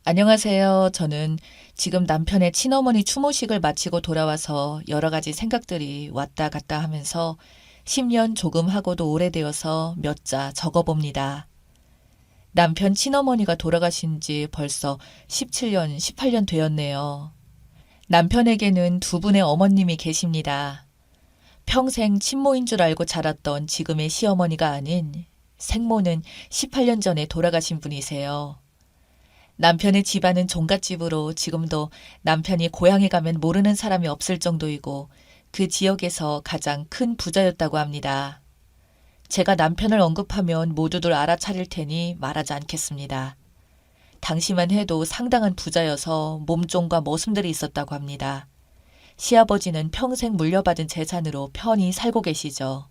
안녕하세요. 저는 지금 남편의 친어머니 추모식을 마치고 돌아와서 여러 가지 생각들이 왔다 갔다 하면서 10년 조금 하고도 오래되어서 몇 자 적어봅니다. 남편 친어머니가 돌아가신 지 벌써 17년, 18년 되었네요. 남편에게는 두 분의 어머님이 계십니다. 평생 친모인 줄 알고 자랐던 지금의 시어머니가 아닌 생모는 18년 전에 돌아가신 분이세요. 남편의 집안은 종갓집으로 지금도 남편이 고향에 가면 모르는 사람이 없을 정도이고 그 지역에서 가장 큰 부자였다고 합니다. 제가 남편을 언급하면 모두들 알아차릴 테니 말하지 않겠습니다. 당시만 해도 상당한 부자여서 몸종과 머슴들이 있었다고 합니다. 시아버지는 평생 물려받은 재산으로 편히 살고 계시죠.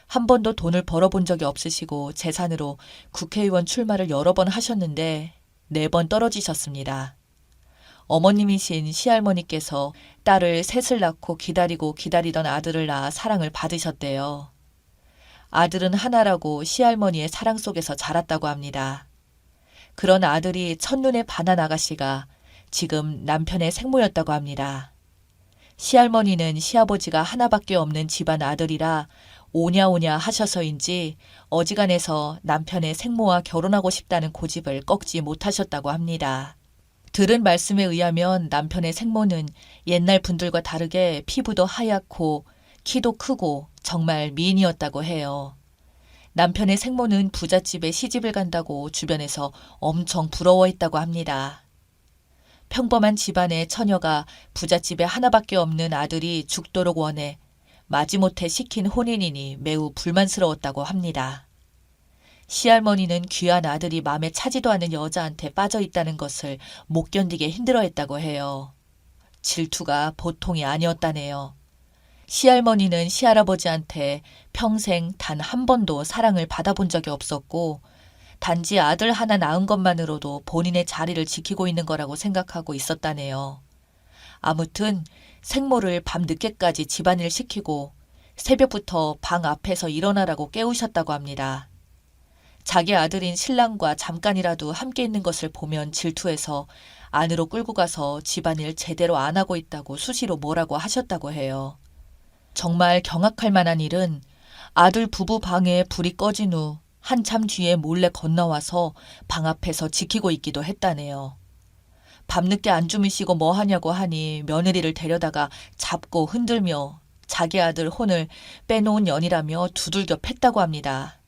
한 번도 돈을 벌어본 적이 없으시고 재산으로 국회의원 출마를 여러 번 하셨는데 4번 떨어지셨습니다. 어머님이신 시할머니께서 딸을 셋을 낳고 기다리고 기다리던 아들을 낳아 사랑을 받으셨대요. 아들은 하나라고 시할머니의 사랑 속에서 자랐다고 합니다. 그런 아들이 첫눈에 반한 아가씨가 지금 남편의 생모였다고 합니다. 시할머니는 시아버지가 하나밖에 없는 집안 아들이라 오냐오냐 하셔서인지 어지간해서 남편의 생모와 결혼하고 싶다는 고집을 꺾지 못하셨다고 합니다. 들은 말씀에 의하면 남편의 생모는 옛날 분들과 다르게 피부도 하얗고 키도 크고 정말 미인이었다고 해요. 남편의 생모는 부잣집에 시집을 간다고 주변에서 엄청 부러워했다고 합니다. 평범한 집안의 처녀가 부잣집에 하나밖에 없는 아들이 죽도록 원해 마지못해 시킨 혼인이니 매우 불만스러웠다고 합니다. 시할머니는 귀한 아들이 마음에 차지도 않는 여자한테 빠져 있다는 것을 못 견디게 힘들어했다고 해요. 질투가 보통이 아니었다네요. 시할머니는 시할아버지한테 평생 단 한 번도 사랑을 받아본 적이 없었고 단지 아들 하나 낳은 것만으로도 본인의 자리를 지키고 있는 거라고 생각하고 있었다네요. 아무튼 생모를 밤늦게까지 집안일 시키고 새벽부터 방 앞에서 일어나라고 깨우셨다고 합니다. 자기 아들인 신랑과 잠깐이라도 함께 있는 것을 보면 질투해서 안으로 끌고 가서 집안일 제대로 안 하고 있다고 수시로 뭐라고 하셨다고 해요. 정말 경악할 만한 일은 아들 부부 방에 불이 꺼진 후 한참 뒤에 몰래 건너와서 방 앞에서 지키고 있기도 했다네요. 밤늦게 안 주무시고 뭐 하냐고 하니 며느리를 데려다가 잡고 흔들며 자기 아들 혼을 빼놓은 년이라며 두들겨 팼다고 합니다.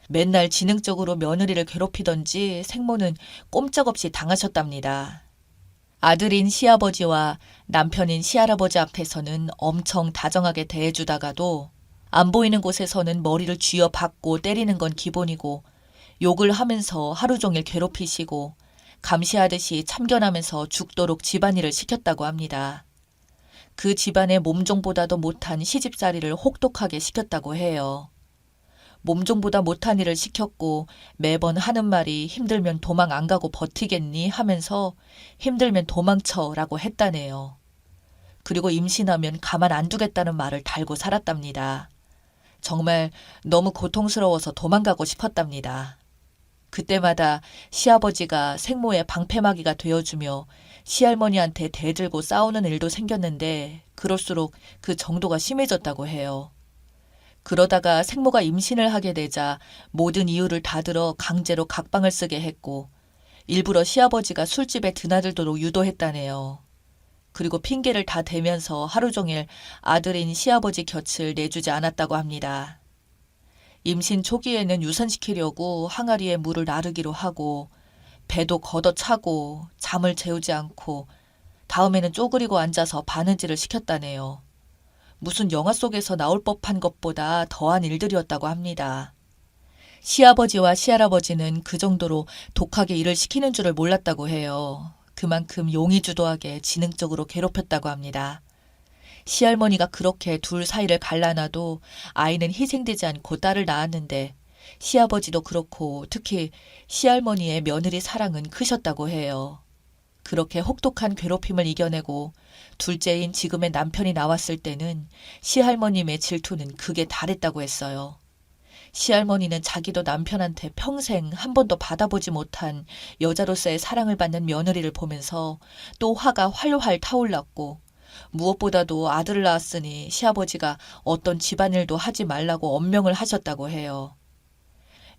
맨날 지능적으로 며느리를 괴롭히던지 생모는 꼼짝없이 당하셨답니다. 아들인 시아버지와 남편인 시할아버지 앞에서는 엄청 다정하게 대해주다가도 안 보이는 곳에서는 머리를 쥐어 박고 때리는 건 기본이고 욕을 하면서 하루 종일 괴롭히시고 감시하듯이 참견하면서 죽도록 집안일을 시켰다고 합니다. 그 집안의 몸종보다도 못한 시집살이를 혹독하게 시켰다고 해요. 몸종보다 못한 일을 시켰고 매번 하는 말이 힘들면 도망 안 가고 버티겠니 하면서 힘들면 도망쳐라고 했다네요. 그리고 임신하면 가만 안 두겠다는 말을 달고 살았답니다. 정말 너무 고통스러워서 도망가고 싶었답니다. 그때마다 시아버지가 생모의 방패막이가 되어주며 시할머니한테 대들고 싸우는 일도 생겼는데 그럴수록 그 정도가 심해졌다고 해요. 그러다가 생모가 임신을 하게 되자 모든 이유를 다 들어 강제로 각방을 쓰게 했고 일부러 시아버지가 술집에 드나들도록 유도했다네요. 그리고 핑계를 다 대면서 하루 종일 아들인 시아버지 곁을 내주지 않았다고 합니다. 임신 초기에는 유산시키려고 항아리에 물을 나르기로 하고 배도 걷어차고 잠을 재우지 않고 다음에는 쪼그리고 앉아서 바느질을 시켰다네요. 무슨 영화 속에서 나올 법한 것보다 더한 일들이었다고 합니다. 시아버지와 시할아버지는 그 정도로 독하게 일을 시키는 줄을 몰랐다고 해요. 그만큼 용의주도하게 지능적으로 괴롭혔다고 합니다. 시할머니가 그렇게 둘 사이를 갈라놔도 아이는 희생되지 않고 딸을 낳았는데 시아버지도 그렇고 특히 시할머니의 며느리 사랑은 크셨다고 해요. 그렇게 혹독한 괴롭힘을 이겨내고 둘째인 지금의 남편이 나왔을 때는 시할머님의 질투는 극에 달했다고 했어요. 시할머니는 자기도 남편한테 평생 한 번도 받아보지 못한 여자로서의 사랑을 받는 며느리를 보면서 또 화가 활활 타올랐고, 무엇보다도 아들을 낳았으니 시아버지가 어떤 집안일도 하지 말라고 엄명을 하셨다고 해요.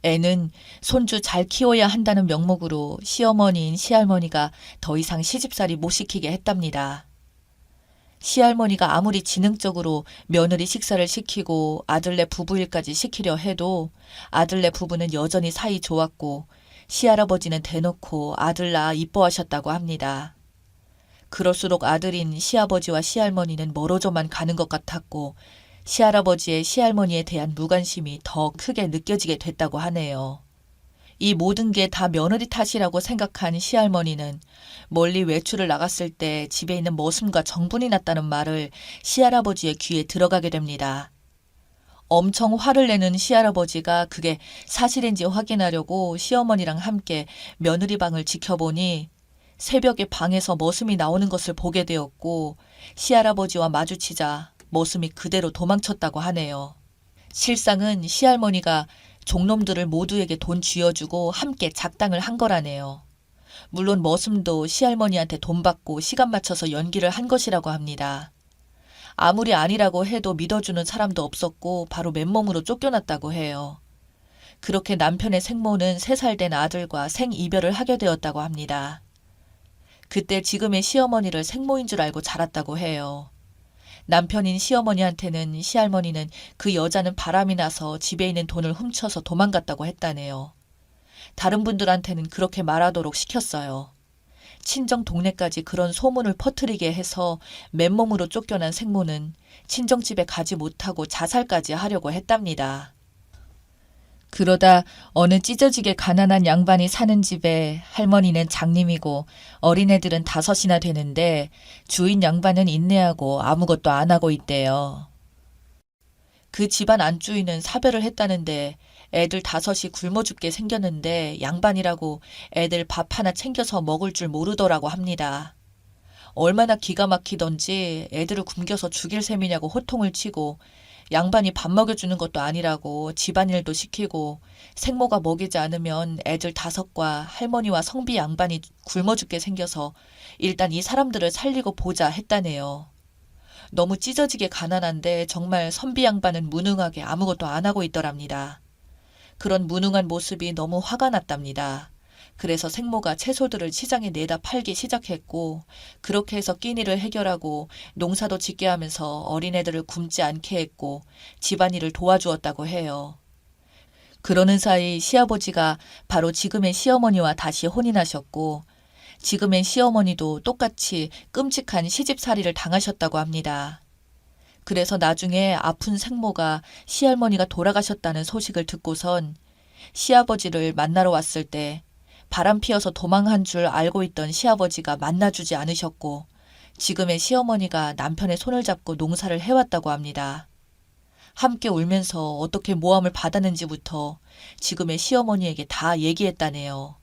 애는 손주 잘 키워야 한다는 명목으로 시어머니인 시할머니가 더 이상 시집살이 못 시키게 했답니다. 시할머니가 아무리 지능적으로 며느리 식사를 시키고 아들네 부부일까지 시키려 해도 아들네 부부는 여전히 사이 좋았고, 시할아버지는 대놓고 아들 낳아 이뻐하셨다고 합니다. 그럴수록 아들인 시아버지와 시할머니는 멀어져만 가는 것 같았고, 시할아버지의 시할머니에 대한 무관심이 더 크게 느껴지게 됐다고 하네요. 이 모든 게 다 며느리 탓이라고 생각한 시할머니는 멀리 외출을 나갔을 때 집에 있는 머슴과 정분이 났다는 말을 시할아버지의 귀에 들어가게 됩니다. 엄청 화를 내는 시할아버지가 그게 사실인지 확인하려고 시어머니랑 함께 며느리 방을 지켜보니 새벽에 방에서 머슴이 나오는 것을 보게 되었고, 시할아버지와 마주치자 머슴이 그대로 도망쳤다고 하네요. 실상은 시할머니가 종놈들을 모두에게 돈 쥐어주고 함께 작당을 한 거라네요. 물론 머슴도 시할머니한테 돈 받고 시간 맞춰서 연기를 한 것이라고 합니다. 아무리 아니라고 해도 믿어주는 사람도 없었고 바로 맨몸으로 쫓겨났다고 해요. 그렇게 남편의 생모는 3살 된 아들과 생이별을 하게 되었다고 합니다. 그때 지금의 시어머니를 생모인 줄 알고 자랐다고 해요. 남편인 시어머니한테는 시할머니는 그 여자는 바람이 나서 집에 있는 돈을 훔쳐서 도망갔다고 했다네요. 다른 분들한테는 그렇게 말하도록 시켰어요. 친정 동네까지 그런 소문을 퍼뜨리게 해서 맨몸으로 쫓겨난 생모는 친정집에 가지 못하고 자살까지 하려고 했답니다. 그러다 어느 찢어지게 가난한 양반이 사는 집에 할머니는 장님이고 어린애들은 5이나 되는데 주인 양반은 인내하고 아무것도 안 하고 있대요. 그 집안 안주인은 사별을 했다는데 애들 5이 굶어 죽게 생겼는데 양반이라고 애들 밥 하나 챙겨서 먹을 줄 모르더라고 합니다. 얼마나 기가 막히던지 애들을 굶겨서 죽일 셈이냐고 호통을 치고, 양반이 밥 먹여주는 것도 아니라고 집안일도 시키고, 생모가 먹이지 않으면 애들 5과 할머니와 성비 양반이 굶어 죽게 생겨서 일단 이 사람들을 살리고 보자 했다네요. 너무 찢어지게 가난한데 정말 선비 양반은 무능하게 아무것도 안 하고 있더랍니다. 그런 무능한 모습이 너무 화가 났답니다. 그래서 생모가 채소들을 시장에 내다 팔기 시작했고, 그렇게 해서 끼니를 해결하고 농사도 짓게 하면서 어린애들을 굶지 않게 했고 집안일을 도와주었다고 해요. 그러는 사이 시아버지가 바로 지금의 시어머니와 다시 혼인하셨고, 지금의 시어머니도 똑같이 끔찍한 시집살이를 당하셨다고 합니다. 그래서 나중에 아픈 생모가 시할머니가 돌아가셨다는 소식을 듣고선 시아버지를 만나러 왔을 때 바람 피어서 도망한 줄 알고 있던 시아버지가 만나주지 않으셨고, 지금의 시어머니가 남편의 손을 잡고 농사를 해왔다고 합니다. 함께 울면서 어떻게 모함을 받았는지부터 지금의 시어머니에게 다 얘기했다네요.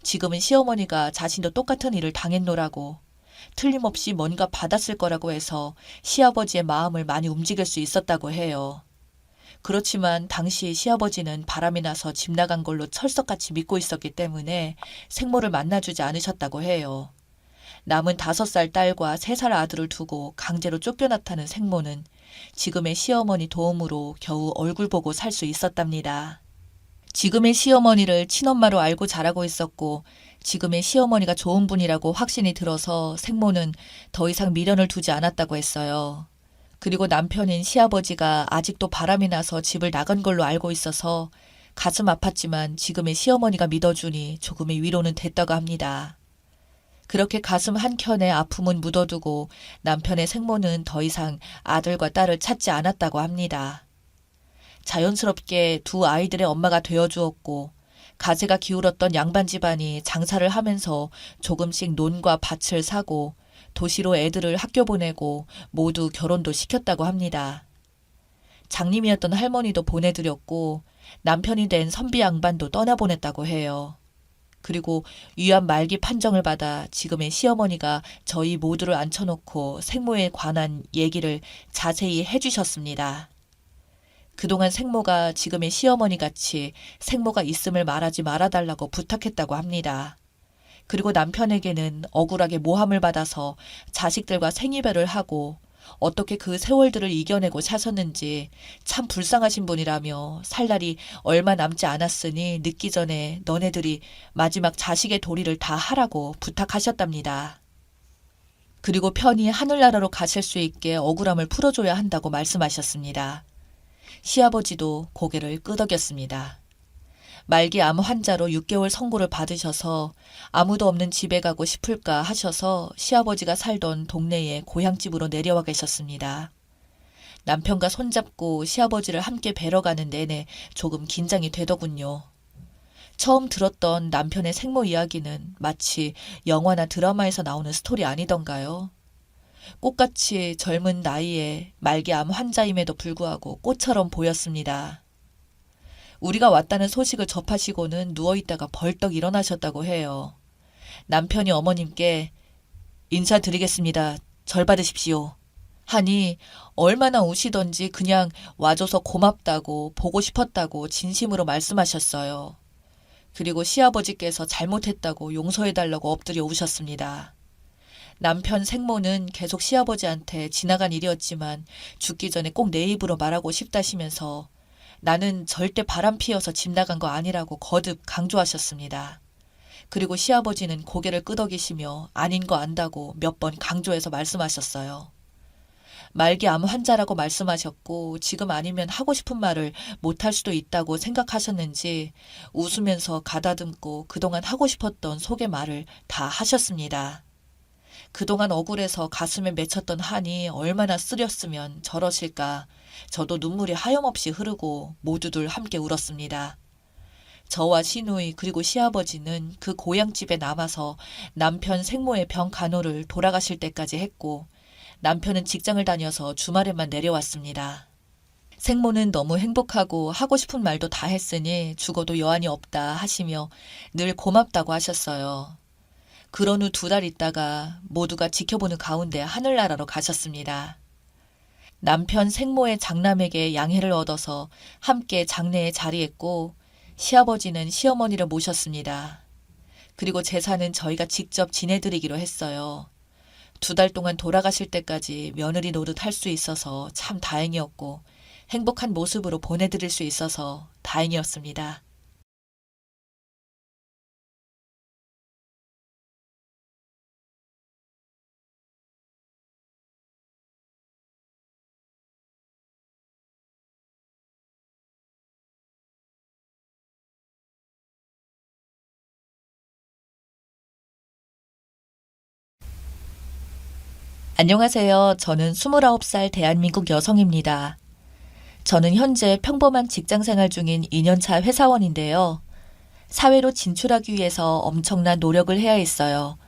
지금은 시어머니가 자신도 똑같은 일을 당했노라고, 틀림없이 뭔가 받았을 거라고 해서 시아버지의 마음을 많이 움직일 수 있었다고 해요. 그렇지만 당시 시아버지는 바람이 나서 집 나간 걸로 철석같이 믿고 있었기 때문에 생모를 만나주지 않으셨다고 해요. 남은 5살 딸과 3살 아들을 두고 강제로 쫓겨났다는 생모는 지금의 시어머니 도움으로 겨우 얼굴 보고 살 수 있었답니다. 지금의 시어머니를 친엄마로 알고 자라고 있었고, 지금의 시어머니가 좋은 분이라고 확신이 들어서 생모는 더 이상 미련을 두지 않았다고 했어요. 그리고 남편인 시아버지가 아직도 바람이 나서 집을 나간 걸로 알고 있어서 가슴 아팠지만 지금의 시어머니가 믿어주니 조금의 위로는 됐다고 합니다. 그렇게 가슴 한켠에 아픔은 묻어두고 남편의 생모는 더 이상 아들과 딸을 찾지 않았다고 합니다. 자연스럽게 2 아이들의 엄마가 되어주었고, 가세가 기울었던 양반 집안이 장사를 하면서 조금씩 논과 밭을 사고 도시로 애들을 학교 보내고 모두 결혼도 시켰다고 합니다. 장님이었던 할머니도 보내드렸고 남편이 된 선비 양반도 떠나보냈다고 해요. 그리고 위암 말기 판정을 받아 지금의 시어머니가 저희 모두를 앉혀놓고 생모에 관한 얘기를 자세히 해주셨습니다. 그동안 생모가 지금의 시어머니같이 생모가 있음을 말하지 말아달라고 부탁했다고 합니다. 그리고 남편에게는 억울하게 모함을 받아서 자식들과 생이별을 하고 어떻게 그 세월들을 이겨내고 사셨는지 참 불쌍하신 분이라며 살 날이 얼마 남지 않았으니 늦기 전에 너네들이 마지막 자식의 도리를 다 하라고 부탁하셨답니다. 그리고 편히 하늘나라로 가실 수 있게 억울함을 풀어줘야 한다고 말씀하셨습니다. 시아버지도 고개를 끄덕였습니다. 말기 암 환자로 6개월 선고를 받으셔서 아무도 없는 집에 가고 싶을까 하셔서 시아버지가 살던 동네에 고향집으로 내려와 계셨습니다. 남편과 손잡고 시아버지를 함께 뵈러 가는 내내 조금 긴장이 되더군요. 처음 들었던 남편의 생모 이야기는 마치 영화나 드라마에서 나오는 스토리 아니던가요? 꽃같이 젊은 나이에 말기암 환자임에도 불구하고 꽃처럼 보였습니다. 우리가 왔다는 소식을 접하시고는 누워있다가 벌떡 일어나셨다고 해요. 남편이 어머님께 인사드리겠습니다. 절 받으십시오. 하니 얼마나 우시던지 그냥 와줘서 고맙다고 보고 싶었다고 진심으로 말씀하셨어요. 그리고 시아버지께서 잘못했다고 용서해달라고 엎드려 우셨습니다. 남편 생모는 계속 시아버지한테 지나간 일이었지만 죽기 전에 꼭 내 입으로 말하고 싶다시면서 나는 절대 바람 피어서 집 나간 거 아니라고 거듭 강조하셨습니다. 그리고 시아버지는 고개를 끄덕이시며 아닌 거 안다고 몇 번 강조해서 말씀하셨어요. 말기 암 환자라고 말씀하셨고 지금 아니면 하고 싶은 말을 못할 수도 있다고 생각하셨는지 웃으면서 가다듬고 그동안 하고 싶었던 속의 말을 다 하셨습니다. 그동안 억울해서 가슴에 맺혔던 한이 얼마나 쓰렸으면 저러실까. 저도 눈물이 하염없이 흐르고 모두들 함께 울었습니다. 저와 시누이 그리고 시아버지는 그 고향집에 남아서 남편 생모의 병 간호를 돌아가실 때까지 했고 남편은 직장을 다녀서 주말에만 내려왔습니다. 생모는 너무 행복하고 하고 싶은 말도 다 했으니 죽어도 여한이 없다 하시며 늘 고맙다고 하셨어요. 그런 후 2달 있다가 모두가 지켜보는 가운데 하늘나라로 가셨습니다. 남편 생모의 장남에게 양해를 얻어서 함께 장례에 자리했고 시아버지는 시어머니를 모셨습니다. 그리고 제사는 저희가 직접 지내드리기로 했어요. 2달 동안 돌아가실 때까지 며느리 노릇 할 수 있어서 참 다행이었고 행복한 모습으로 보내드릴 수 있어서 다행이었습니다. 안녕하세요. 저는 29살 대한민국 여성입니다. 저는 현재 평범한 직장생활 중인 2년차 회사원인데요. 사회로 진출하기 위해서 엄청난 노력을 해야 했어요.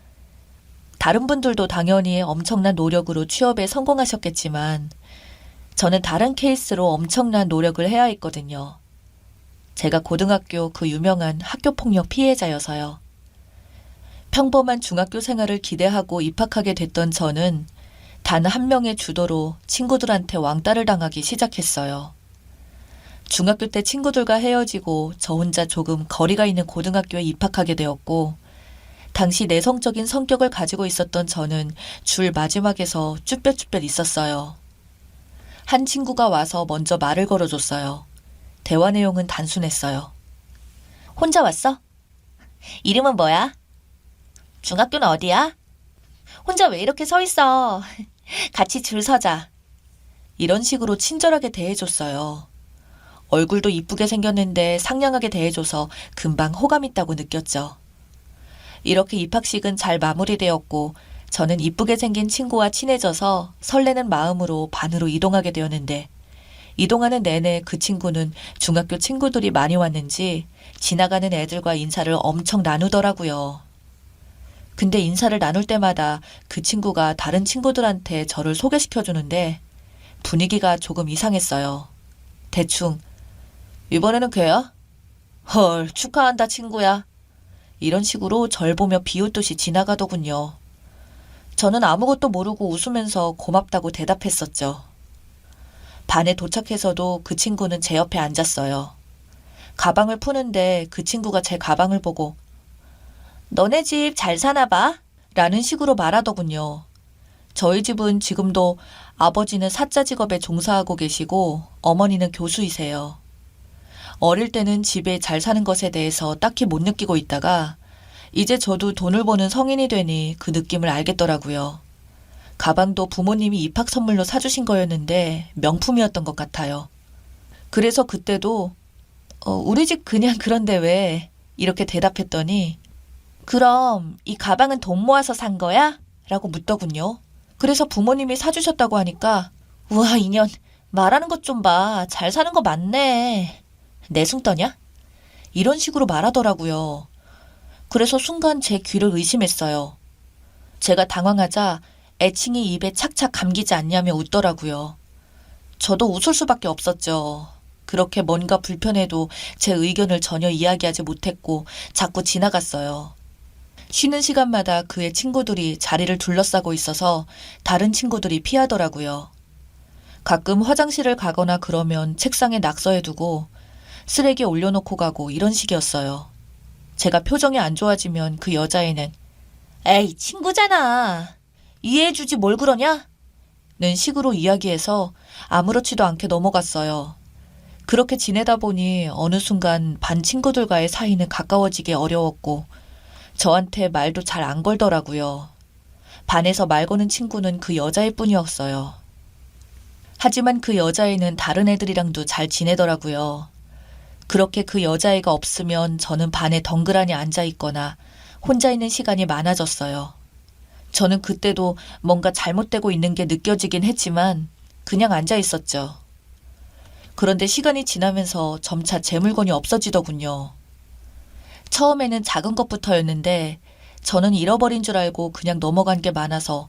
다른 분들도 당연히 엄청난 노력으로 취업에 성공하셨겠지만 저는 다른 케이스로 엄청난 노력을 해야 했거든요. 제가 고등학교 그 유명한 학교폭력 피해자여서요. 평범한 중학교 생활을 기대하고 입학하게 됐던 저는 단 한 명의 주도로 친구들한테 왕따를 당하기 시작했어요. 중학교 때 친구들과 헤어지고 저 혼자 조금 거리가 있는 고등학교에 입학하게 되었고 당시 내성적인 성격을 가지고 있었던 저는 줄 마지막에서 쭈뼛쭈뼛 있었어요. 한 친구가 와서 먼저 말을 걸어줬어요. 대화 내용은 단순했어요. 혼자 왔어? 이름은 뭐야? 중학교는 어디야? 혼자 왜 이렇게 서 있어? 같이 줄 서자. 이런 식으로 친절하게 대해줬어요. 얼굴도 이쁘게 생겼는데 상냥하게 대해줘서 금방 호감 있다고 느꼈죠. 이렇게 입학식은 잘 마무리되었고 저는 이쁘게 생긴 친구와 친해져서 설레는 마음으로 반으로 이동하게 되었는데 이동하는 내내 그 친구는 중학교 친구들이 많이 왔는지 지나가는 애들과 인사를 엄청 나누더라고요. 근데 인사를 나눌 때마다 그 친구가 다른 친구들한테 저를 소개시켜주는데 분위기가 조금 이상했어요. 대충 이번에는 걔야? 헐, 축하한다 친구야. 이런 식으로 절 보며 비웃듯이 지나가더군요. 저는 아무것도 모르고 웃으면서 고맙다고 대답했었죠. 반에 도착해서도 그 친구는 제 옆에 앉았어요. 가방을 푸는데 그 친구가 제 가방을 보고 너네 집 잘 사나 봐? 라는 식으로 말하더군요. 저희 집은 지금도 아버지는 사자 직업에 종사하고 계시고 어머니는 교수이세요. 어릴 때는 집에 잘 사는 것에 대해서 딱히 못 느끼고 있다가 이제 저도 돈을 버는 성인이 되니 그 느낌을 알겠더라고요. 가방도 부모님이 입학 선물로 사주신 거였는데 명품이었던 것 같아요. 그래서 그때도 우리 집 그냥 그런데 왜? 이렇게 대답했더니 그럼 이 가방은 돈 모아서 산 거야? 라고 묻더군요. 그래서 부모님이 사주셨다고 하니까 우와 인연 말하는 것 좀 봐. 잘 사는 거 맞네. 내숭 떠냐? 이런 식으로 말하더라고요. 그래서 순간 제 귀를 의심했어요. 제가 당황하자 애칭이 입에 착착 감기지 않냐며 웃더라고요. 저도 웃을 수밖에 없었죠. 그렇게 뭔가 불편해도 제 의견을 전혀 이야기하지 못했고 자꾸 지나갔어요. 쉬는 시간마다 그의 친구들이 자리를 둘러싸고 있어서 다른 친구들이 피하더라고요. 가끔 화장실을 가거나 그러면 책상에 낙서해두고 쓰레기 올려놓고 가고 이런 식이었어요. 제가 표정이 안 좋아지면 그 여자애는 에이 친구잖아. 이해해주지 뭘 그러냐? 는 식으로 이야기해서 아무렇지도 않게 넘어갔어요. 그렇게 지내다 보니 어느 순간 반 친구들과의 사이는 가까워지기 어려웠고 저한테 말도 잘 안 걸더라고요. 반에서 말 거는 친구는 그 여자일 뿐이었어요. 하지만 그 여자애는 다른 애들이랑도 잘 지내더라고요. 그렇게 그 여자애가 없으면 저는 반에 덩그러니 앉아 있거나 혼자 있는 시간이 많아졌어요. 저는 그때도 뭔가 잘못되고 있는 게 느껴지긴 했지만 그냥 앉아 있었죠. 그런데 시간이 지나면서 점차 제 물건이 없어지더군요. 처음에는 작은 것부터였는데 저는 잃어버린 줄 알고 그냥 넘어간 게 많아서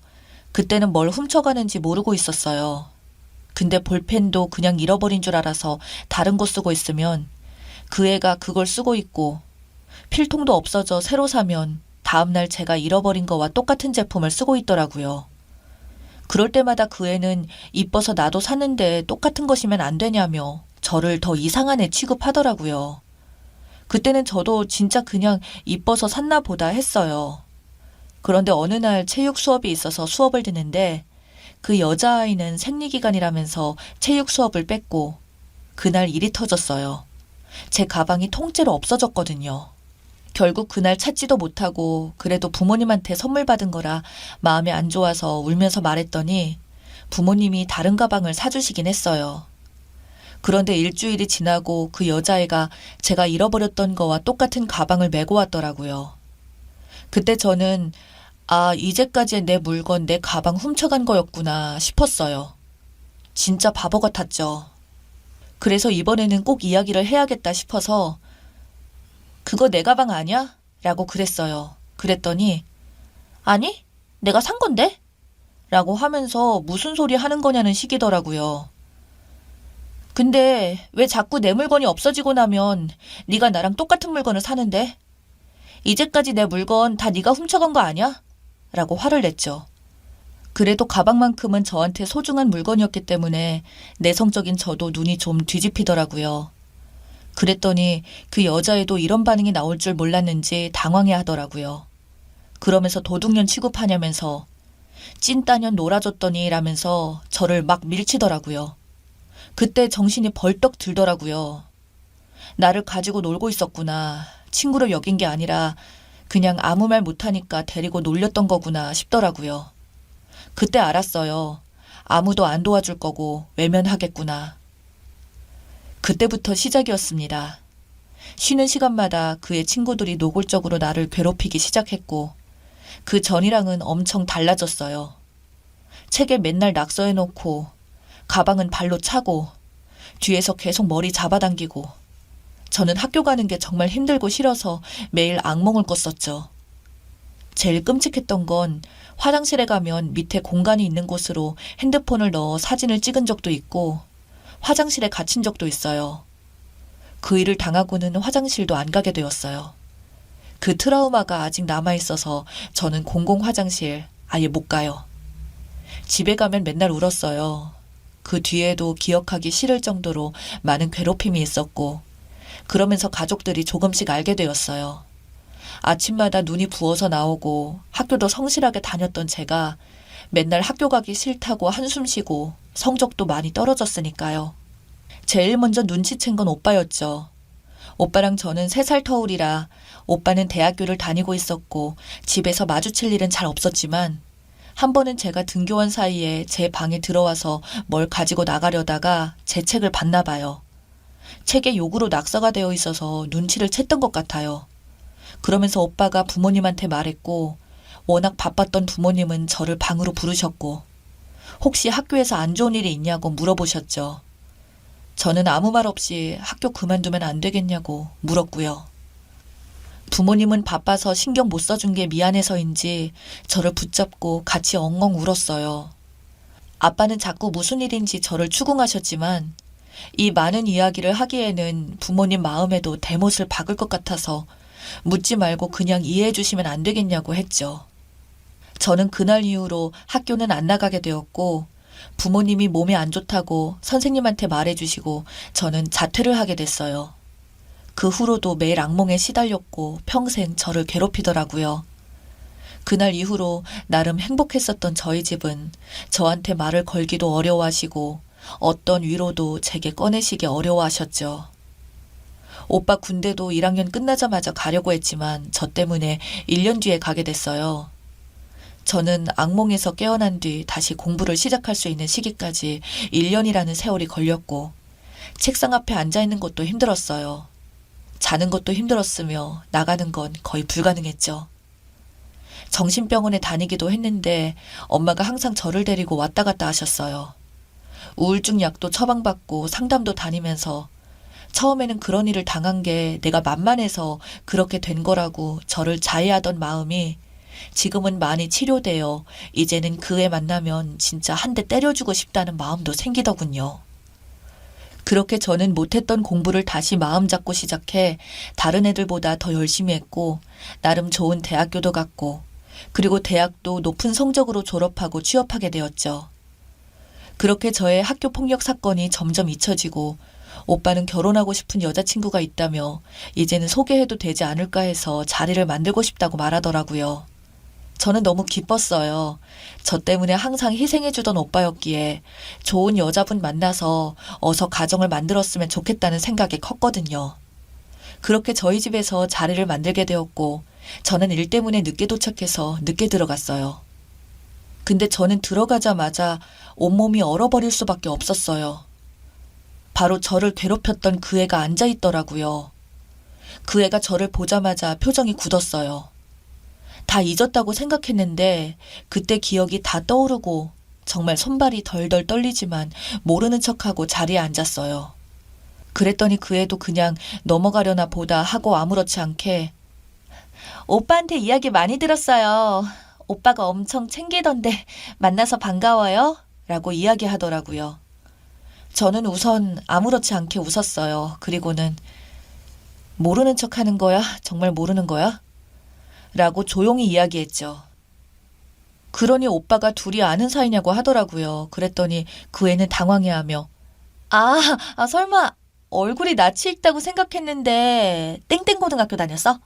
그때는 뭘 훔쳐가는지 모르고 있었어요. 근데 볼펜도 그냥 잃어버린 줄 알아서 다른 거 쓰고 있으면 그 애가 그걸 쓰고 있고 필통도 없어져 새로 사면 다음날 제가 잃어버린 거와 똑같은 제품을 쓰고 있더라고요. 그럴 때마다 그 애는 이뻐서 나도 샀는데 똑같은 것이면 안 되냐며 저를 더 이상한 애 취급하더라고요. 그때는 저도 진짜 그냥 이뻐서 샀나 보다 했어요. 그런데 어느 날 체육 수업이 있어서 수업을 듣는데 그 여자아이는 생리기간이라면서 체육 수업을 뺐고 그날 일이 터졌어요. 제 가방이 통째로 없어졌거든요. 결국 그날 찾지도 못하고 그래도 부모님한테 선물 받은 거라 마음이 안 좋아서 울면서 말했더니 부모님이 다른 가방을 사주시긴 했어요. 그런데 일주일이 지나고 그 여자애가 제가 잃어버렸던 거와 똑같은 가방을 메고 왔더라고요. 그때 저는 이제까지의 내 물건, 내 가방 훔쳐간 거였구나 싶었어요. 진짜 바보 같았죠. 그래서 이번에는 꼭 이야기를 해야겠다 싶어서 그거 내 가방 아니야? 라고 그랬어요. 그랬더니 아니, 내가 산 건데? 라고 하면서 무슨 소리 하는 거냐는 식이더라고요. 근데 왜 자꾸 내 물건이 없어지고 나면 네가 나랑 똑같은 물건을 사는데? 이제까지 내 물건 다 네가 훔쳐간 거 아니야? 라고 화를 냈죠. 그래도 가방만큼은 저한테 소중한 물건이었기 때문에 내성적인 저도 눈이 좀 뒤집히더라고요. 그랬더니 그 여자애도 이런 반응이 나올 줄 몰랐는지 당황해 하더라고요. 그러면서 도둑년 취급하냐면서 찐따년 놀아줬더니 라면서 저를 막 밀치더라고요. 그때 정신이 벌떡 들더라고요. 나를 가지고 놀고 있었구나. 친구로 여긴 게 아니라 그냥 아무 말 못하니까 데리고 놀렸던 거구나 싶더라고요. 그때 알았어요. 아무도 안 도와줄 거고 외면하겠구나. 그때부터 시작이었습니다. 쉬는 시간마다 그의 친구들이 노골적으로 나를 괴롭히기 시작했고 그 전이랑은 엄청 달라졌어요. 책에 맨날 낙서해놓고 가방은 발로 차고 뒤에서 계속 머리 잡아당기고 저는 학교 가는 게 정말 힘들고 싫어서 매일 악몽을 꿨었죠. 제일 끔찍했던 건 화장실에 가면 밑에 공간이 있는 곳으로 핸드폰을 넣어 사진을 찍은 적도 있고 화장실에 갇힌 적도 있어요. 그 일을 당하고는 화장실도 안 가게 되었어요. 그 트라우마가 아직 남아있어서 저는 공공 화장실 아예 못 가요. 집에 가면 맨날 울었어요. 그 뒤에도 기억하기 싫을 정도로 많은 괴롭힘이 있었고, 그러면서 가족들이 조금씩 알게 되었어요. 아침마다 눈이 부어서 나오고 학교도 성실하게 다녔던 제가 맨날 학교 가기 싫다고 한숨 쉬고 성적도 많이 떨어졌으니까요. 제일 먼저 눈치챈 건 오빠였죠. 오빠랑 저는 3살 터울이라 오빠는 대학교를 다니고 있었고 집에서 마주칠 일은 잘 없었지만 한 번은 제가 등교한 사이에 제 방에 들어와서 뭘 가지고 나가려다가 제 책을 봤나 봐요. 책에 욕으로 낙서가 되어 있어서 눈치를 챘던 것 같아요. 그러면서 오빠가 부모님한테 말했고 워낙 바빴던 부모님은 저를 방으로 부르셨고 혹시 학교에서 안 좋은 일이 있냐고 물어보셨죠. 저는 아무 말 없이 학교 그만두면 안 되겠냐고 물었고요. 부모님은 바빠서 신경 못 써준 게 미안해서인지 저를 붙잡고 같이 엉엉 울었어요. 아빠는 자꾸 무슨 일인지 저를 추궁하셨지만 이 많은 이야기를 하기에는 부모님 마음에도 대못을 박을 것 같아서 묻지 말고 그냥 이해해 주시면 안 되겠냐고 했죠. 저는 그날 이후로 학교는 안 나가게 되었고 부모님이 몸이 안 좋다고 선생님한테 말해주시고 저는 자퇴를 하게 됐어요. 그 후로도 매일 악몽에 시달렸고 평생 저를 괴롭히더라고요. 그날 이후로 나름 행복했었던 저희 집은 저한테 말을 걸기도 어려워하시고 어떤 위로도 제게 꺼내시기 어려워하셨죠. 오빠 군대도 1학년 끝나자마자 가려고 했지만 저 때문에 1년 뒤에 가게 됐어요. 저는 악몽에서 깨어난 뒤 다시 공부를 시작할 수 있는 시기까지 1년이라는 세월이 걸렸고 책상 앞에 앉아있는 것도 힘들었어요. 자는 것도 힘들었으며 나가는 건 거의 불가능했죠. 정신병원에 다니기도 했는데 엄마가 항상 저를 데리고 왔다 갔다 하셨어요. 우울증 약도 처방받고 상담도 다니면서 처음에는 그런 일을 당한 게 내가 만만해서 그렇게 된 거라고 저를 자해하던 마음이 지금은 많이 치료되어 이제는 그 애 만나면 진짜 한 대 때려주고 싶다는 마음도 생기더군요. 그렇게 저는 못했던 공부를 다시 마음 잡고 시작해 다른 애들보다 더 열심히 했고 나름 좋은 대학교도 갔고 그리고 대학도 높은 성적으로 졸업하고 취업하게 되었죠. 그렇게 저의 학교 폭력 사건이 점점 잊혀지고 오빠는 결혼하고 싶은 여자친구가 있다며 이제는 소개해도 되지 않을까 해서 자리를 만들고 싶다고 말하더라고요. 저는 너무 기뻤어요. 저 때문에 항상 희생해주던 오빠였기에 좋은 여자분 만나서 어서 가정을 만들었으면 좋겠다는 생각이 컸거든요. 그렇게 저희 집에서 자리를 만들게 되었고 저는 일 때문에 늦게 도착해서 늦게 들어갔어요. 근데 저는 들어가자마자 온몸이 얼어버릴 수밖에 없었어요. 바로 저를 괴롭혔던 그 애가 앉아있더라고요. 그 애가 저를 보자마자 표정이 굳었어요. 다 잊었다고 생각했는데 그때 기억이 다 떠오르고 정말 손발이 덜덜 떨리지만 모르는 척하고 자리에 앉았어요. 그랬더니 그 애도 그냥 넘어가려나 보다 하고 아무렇지 않게 오빠한테 이야기 많이 들었어요. 오빠가 엄청 챙기던데 만나서 반가워요? 라고 이야기하더라고요. 저는 우선 아무렇지 않게 웃었어요. 그리고는 모르는 척 하는 거야? 정말 모르는 거야? 라고 조용히 이야기했죠. 그러니 오빠가 둘이 아는 사이냐고 하더라고요. 그랬더니 그 애는 당황해하며 설마 얼굴이 낯이 익다고 생각했는데 땡땡고등학교 다녔어?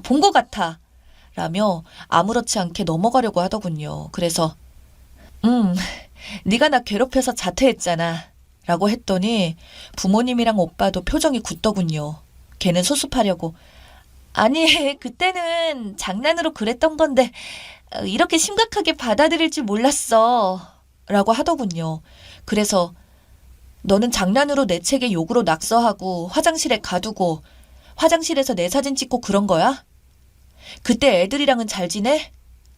본 것 같아. 라며 아무렇지 않게 넘어가려고 하더군요. 그래서 네가 나 괴롭혀서 자퇴했잖아. 라고 했더니 부모님이랑 오빠도 표정이 굳더군요. 걔는 수습하려고 아니 그때는 장난으로 그랬던 건데 이렇게 심각하게 받아들일 줄 몰랐어. 라고 하더군요. 그래서 너는 장난으로 내 책에 욕으로 낙서하고 화장실에 가두고 화장실에서 내 사진 찍고 그런 거야? 그때 애들이랑은 잘 지내?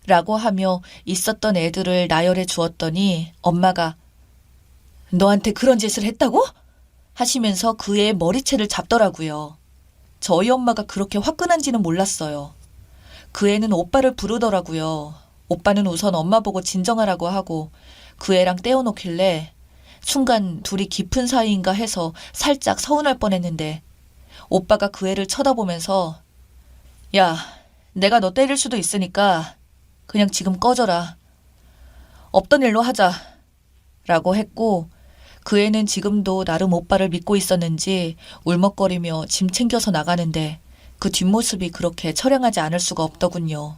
라고 하며 있었던 애들을 나열해 주었더니 엄마가 너한테 그런 짓을 했다고? 하시면서 그 애의 머리채를 잡더라고요. 저희 엄마가 그렇게 화끈한지는 몰랐어요. 그 애는 오빠를 부르더라고요. 오빠는 우선 엄마 보고 진정하라고 하고 그 애랑 떼어놓길래 순간 둘이 깊은 사이인가 해서 살짝 서운할 뻔했는데 오빠가 그 애를 쳐다보면서 야, 내가 너 때릴 수도 있으니까 그냥 지금 꺼져라. 없던 일로 하자. 라고 했고 그 애는 지금도 나름 오빠를 믿고 있었는지 울먹거리며 짐 챙겨서 나가는데 그 뒷모습이 그렇게 처량하지 않을 수가 없더군요.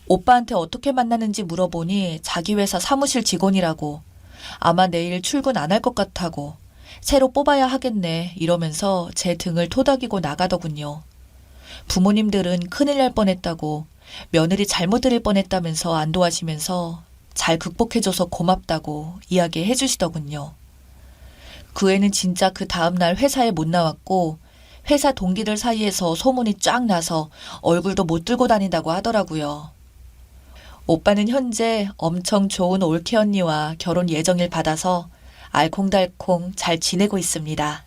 오빠한테 어떻게 만나는지 물어보니 자기 회사 사무실 직원이라고, 아마 내일 출근 안 할 것 같다고, 새로 뽑아야 하겠네 이러면서 제 등을 토닥이고 나가더군요. 부모님들은 큰일 날 뻔했다고, 며느리 잘못 들일 뻔했다면서 안도하시면서 잘 극복해줘서 고맙다고 이야기해 주시더군요. 그 애는 진짜 그 다음날 회사에 못 나왔고 회사 동기들 사이에서 소문이 쫙 나서 얼굴도 못 들고 다닌다고 하더라고요. 오빠는 현재 엄청 좋은 올케 언니와 결혼 예정일 받아서 알콩달콩 잘 지내고 있습니다.